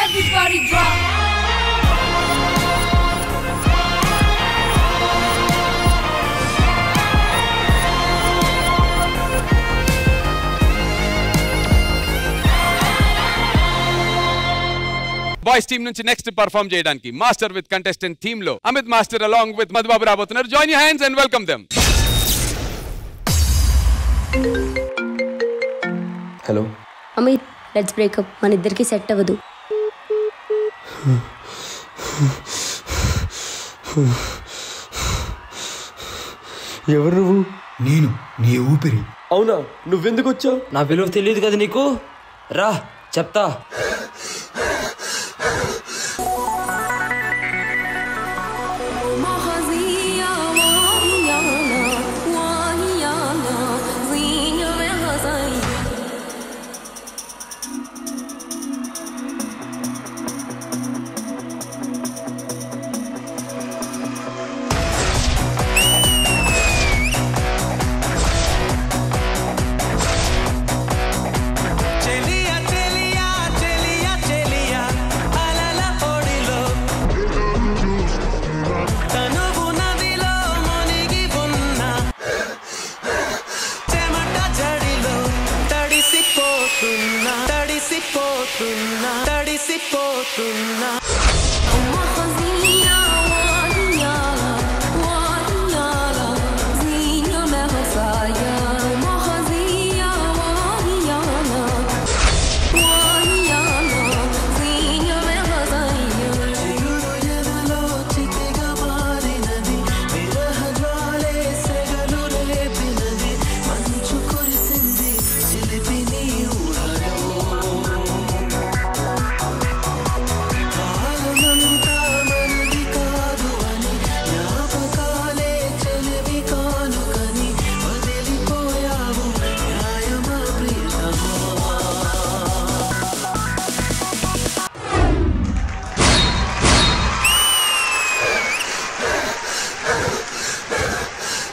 everybody drop. Boys team నుంచి next perform చేయడానికి master with contestant team లో Amit master along with Madhubabu రాబోతున్నారు. Join your hands and welcome them. Hello Amit, let's break up. మన ఇద్దరికి set అవ్వదు. ఎవరు నువ్వు? నేను నీ ఊపిరి. అవునా, నువ్వెందుకు వచ్చావు? నా విలువ తెలియదు కదా నీకు. రా చెప్తా.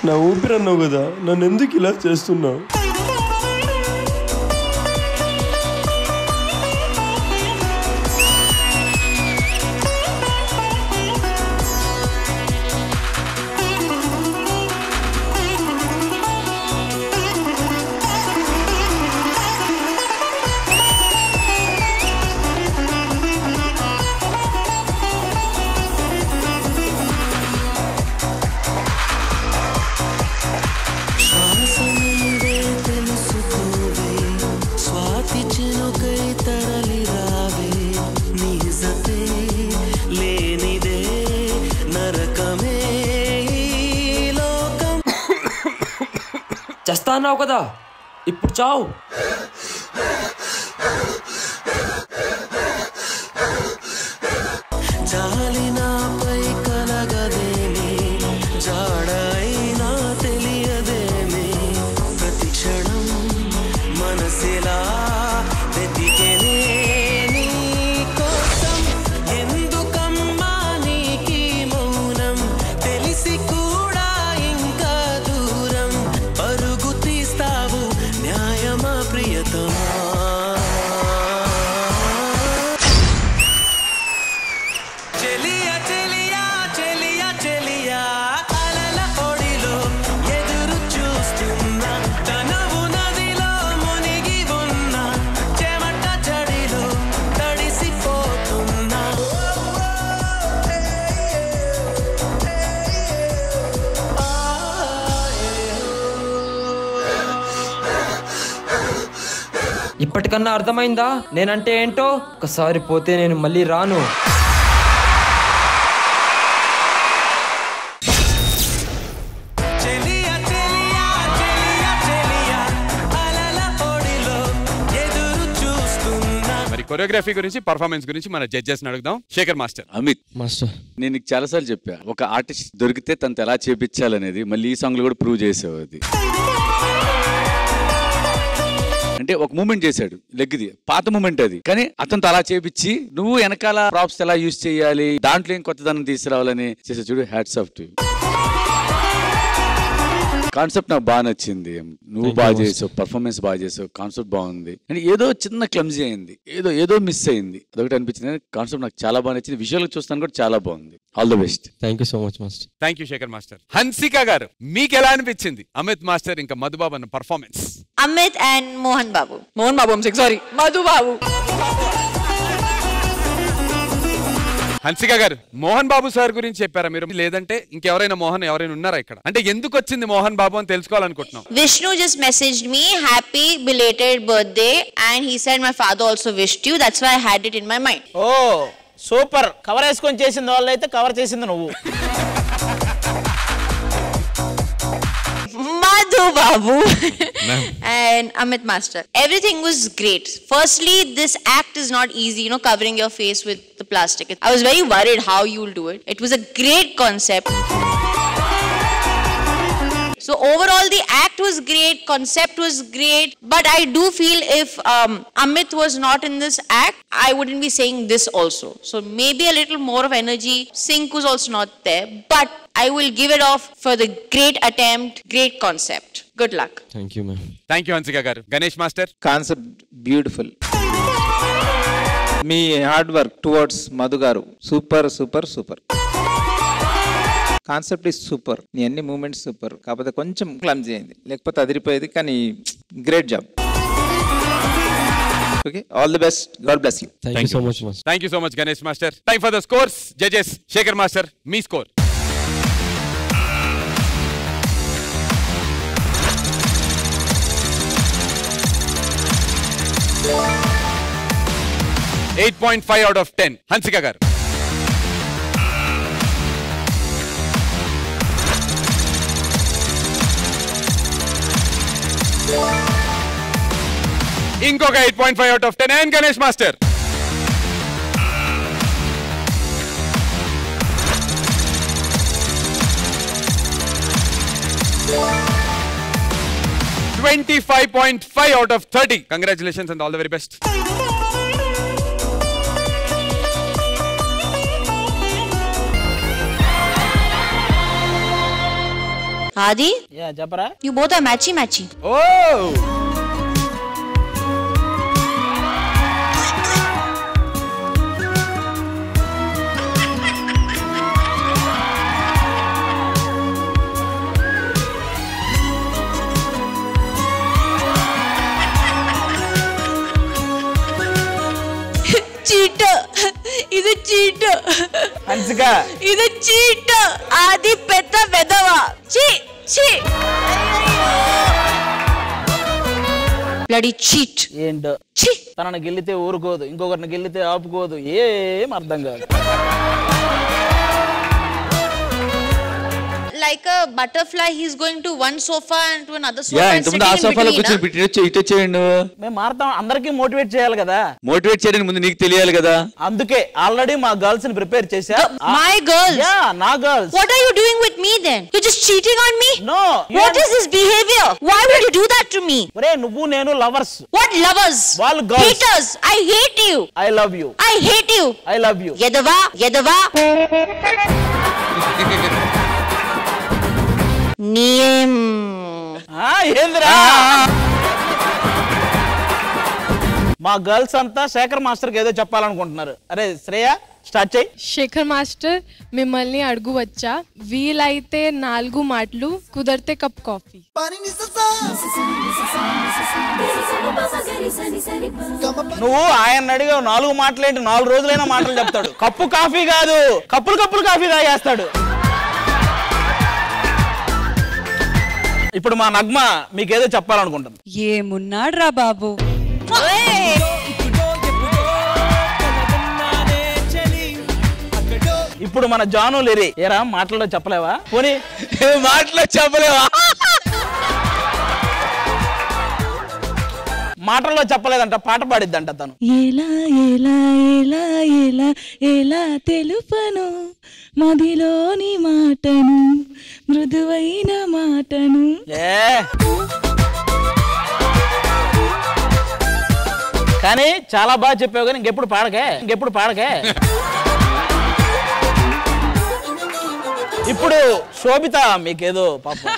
నా ఊపిరి అన్నావు కదా, నన్ను ఎందుకు ఇలా చేస్తున్నావు? చేస్తా అన్నావు కదా, ఇప్పుడు చావు. జాలినాపై కలగదేమి, జాడైనా తెలియదేమి, ప్రతి క్షణం మనసిలా వెతికెనే నీ కోసం. ఎందుకమ్మా నీకీ మౌనం, తెలిసి కూడా ఇంకా దూరం పరుగు తీస్తావు, న్యాయమా ప్రియతమా? ఇప్పటికన్నా అర్థమైందా నేనంటే ఏంటో? ఒకసారి పోతే నేను మళ్ళీ రాను. మరి కొరియోగ్రఫీ గురించి, పర్ఫార్మెన్స్ గురించి మన జడ్జెస్ అడుగుదాం. శేఖర్ మాస్టర్. అమిత్ మాస్టర్, నేను నీకు చాలాసార్లు చెప్పా, ఒక ఆర్టిస్ట్ దొరికితే తనతో ఎలా చేపించాలనేది. మళ్ళీ ఈ సాంగ్ లో కూడా ప్రూవ్ చేసావు. అది అంటే ఒక మూమెంట్ చేశాడు, లెగ్ది పాత మూమెంట్ అది, కానీ అతనితో అలా చేపించి నువ్వు వెనకాల ప్రాప్స్ ఎలా యూజ్ చేయాలి, దాంట్లో ఏం కొత్తదనం తీసుకురావాలని చేసే చూడు. Hats off to you. Concept నాకు బాగా నచ్చింది. నువ్వు బాగా చేసావు, పర్ఫార్మెన్స్ బాగా చేసావు, కాన్సెప్ట్ బాగుంది. అండ్ ఏదో చిన్న క్లమ్జీ అయింది, ఏదో మిస్ అయింది, అదొకటి అనిపించింది. కాన్సెప్ట్ నాకు చాలా బాగా నచ్చింది. విజువల్ చూస్తాను కూడా చాలా బాగుంది. All the best. Thank you so much master. Thank you Shekhar master. Hansika garu, మీకు ఎలా అనిపించింది అమిత్ మాస్టర్ ఇంకా మధుబాబు అన్న performance? Amit and Mohan Babu sorry Madhu Babu. Hansika garu, Mohan Babu sir గురించి చెప్పారా మీరు, లేదంటే ఇంకెవరైనా ఎవరైనా ఉన్నారా ఇక్కడ? అంటే ఎందుకు వచ్చింది మోహన్ బాబు అని తెలుసుకోవాలనుకుంటున్నాం. Vishnu just messaged me happy belated birthday and he said my father also wished you, that's why I had it in my mind. ఓ సూపర్. కవర్ వేసుకొని చేసింది వాళ్ళైతే కవర్ చేసింది నువ్వు. Madhu Babu and Amit Master. Everything was great. Firstly, this act is not easy, covering your face with the plastic. I was very worried how you'll do it. It was a great concept. So overall the act was great, concept was great, but I do feel if Amit was not in this act, I wouldn't be saying this also. So maybe a little more of energy, sync was also not there, but I will give it off for the great attempt, great concept. Good luck. Thank you ma'am. Thank you Hansika garu. Ganesh master, concept beautiful. మీ hard work towards Madhu garu super super super. Concept is super, నీ అన్ని moments super, కాకపోతే కొంచెం clumsy అయింది, లేకపోతే అదిరిపోయేది. కానీ great job. Okay, all the best, God bless you. Thank you so much master. Thank you so much Ganesh master. Time for the scores. Judges, Shekhar master, మీ score. 8.5 out of 10. Hansika గారు. ఇంకొక 8.5 out of 10 and Ganesh master. $25.5 out of 30. Congratulations and all the very best. Adi? Yeah, Japara. You both are matchy. Oh! ఇది cheat. Hansika, ఇది cheat. అది పెద్ద వెదవా. చీ చీ. Bloody cheat. ఏంటో తనని గెలితే ఊరుకోదు, ఇంకొకరిని గెలితే ఆపుకోదు, ఏం అర్థం కాదు. Like a butterfly, he's going to one sofa and to another sofa. Yeah, ఇంతకుముందు ఆ సోఫాలో కూర్చొని ఇటు వచ్చేయండి. మేము మారుతాం, అందరికీ మోటివేట్ చేయాలి కదా. మోటివేట్ చేయడానికి ముందు నీకు తెలియాలి కదా. అందుకే ఆల్రెడీ మా గర్ల్స్ ని ప్రిపేర్ చేశా. My girls? Yeah, నా girls. What are you doing with me then? You're just cheating on me? No. What is this behavior? Why would you do that to me? ఒరే నువ్వు నేను lovers. What lovers? వాళ్ళు girls. Haters. I hate you. I love you. I hate you. I love you. Yadava. ఏంద్రా మా girls అంతా Shekhar master కి ఏదో చెప్పాలనుకుంటున్నారు. అరే శ్రేయ, స్టార్ట్ చేయి. శేఖర్ మాస్టర్, మిమ్మల్ని అడుగువచ్చా? వీలైతే 4 మాటలు, కుదిరితే కప్ కాఫీ. నువ్వు ఆయన అడిగావు 4 మాటలేంటి, 4 రోజులైనా మాటలు చెప్తాడు. కప్పు కాఫీ కాదు, కప్పులు కాఫీ తాగేస్తాడు. ఇప్పుడు మా నగ్మ మీకేదో చెప్పాలనుకుంటుంది. ఏమున్నాడు రా బాబు. ఇప్పుడు మన జాను లేరి ఏరా మాటల్లో చెప్పలేవా? పోనీ మాటలో చెప్పలేవా? మాటల్లో చెప్పలేదంట, పాట పాడిద్దంట తను. ఎలా ఎలా ఎలా ఎలా ఎలా తెలుపను మదిలోని మాటను, మృదువైన మాటను. కానీ చాలా బాగా చెప్పావు, కానీ ఇంకెప్పుడు పాడకే. ఇప్పుడు శోభిత మీకేదో పాపం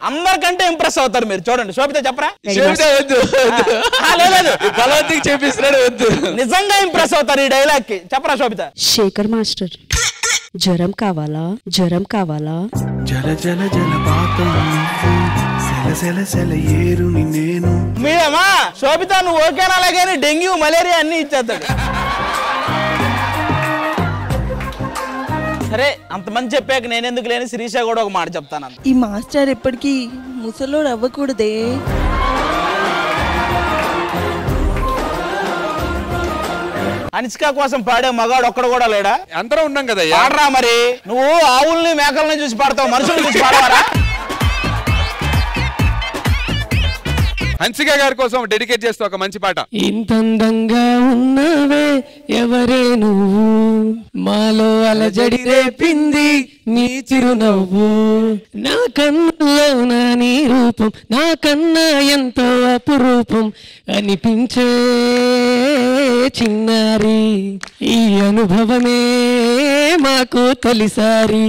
అందరికంటే ఇంప్రెస్ అవుతారు మీరు. చూడండి శోభిత చెప్పరా? నిజంగా ఇంప్రెస్ అవుతారు ఈ డైలాగ్ కి. చెప్పరా శోభిత? శేఖర్ మాస్టర్, జ్వరం కావాలా, జ్వరం కావాలా, జల జల జలపాతం సెల సెల సెల ఏరుని నేను. మీరేమా శోభిత నువ్వు ఓకేనా? అలాగే డెంగ్యూ మలేరియా అన్ని ఇచ్చేస్తాడు. సరే అంతమంది చెప్పాక నేను ఎందుకు లేని శిరీష కూడా ఒక మాట చెప్తాను. ఈ మాస్టర్ ఎప్పటికీ ముసలోడు అవ్వకూడదే. అనిష్క కోసం పాడే మగాడు ఒక్కడు కూడా లేడా? అందరూ ఉన్నాం కదా. పాడరా మరి. నువ్వు ఆవుల్ని మేకల్ని చూసి పాడతావు, మనుషుల్ని చూసి పాడవారా? హన్సిక గారి కోసం డెడికేట్ చేస్తూ ఒక మంచి పాట. ఇంత అందంగా ఉన్నవే ఎవరే నువ్వు, మాలో అలజడి రేపింది నీ చిరునవ్వు, నా కన్నులో నా నీ రూపం నాకన్నా ఎంతో అపురూపం అనిపించే చిన్నారి, ఈ అనుభవమే మాకు తొలిసారి,